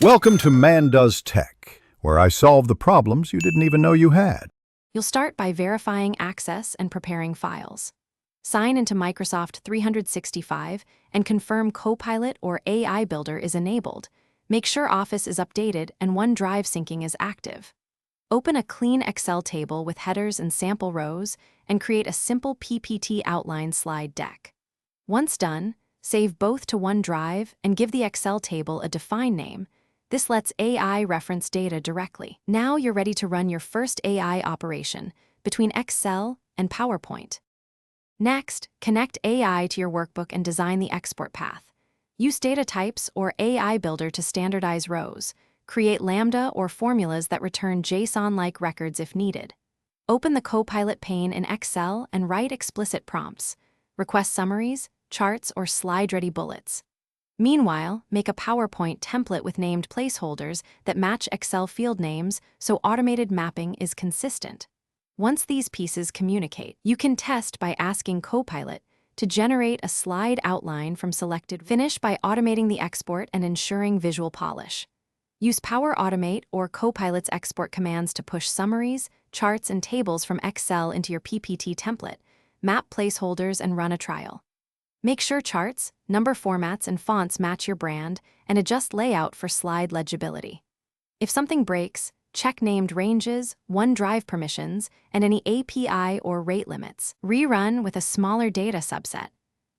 Welcome to Man Does Tech, where I solve the problems you didn't even know you had. You'll start by verifying access and preparing files. Sign into Microsoft 365 and confirm Copilot or AI Builder is enabled. Make sure Office is updated and OneDrive syncing is active. Open a clean Excel table with headers and sample rows and create a simple PPT outline slide deck. Once done, save both to OneDrive and give the Excel table a defined name. This lets AI reference data directly. Now you're ready to run your first AI operation between Excel and PowerPoint. Next, connect AI to your workbook and design the export path. Use data types or AI Builder to standardize rows. Create lambda or formulas that return JSON-like records if needed. Open the Copilot pane in Excel and write explicit prompts. Request summaries, charts, or slide-ready bullets. Meanwhile, make a PowerPoint template with named placeholders that match Excel field names so automated mapping is consistent. Once these pieces communicate, you can test by asking Copilot to generate a slide outline from selected. Finish by automating the export and ensuring visual polish. Use Power Automate or Copilot's export commands to push summaries, charts, and tables from Excel into your PPT template, map placeholders, and run a trial. Make sure charts, number formats, and fonts match your brand, and adjust layout for slide legibility. If something breaks, check named ranges, OneDrive permissions, and any API or rate limits. Rerun with a smaller data subset.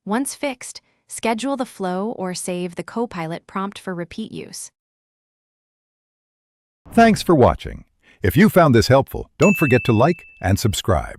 Once fixed, schedule the flow or save the Copilot prompt for repeat use. Thanks for watching. If you found this helpful, don't forget to like and subscribe.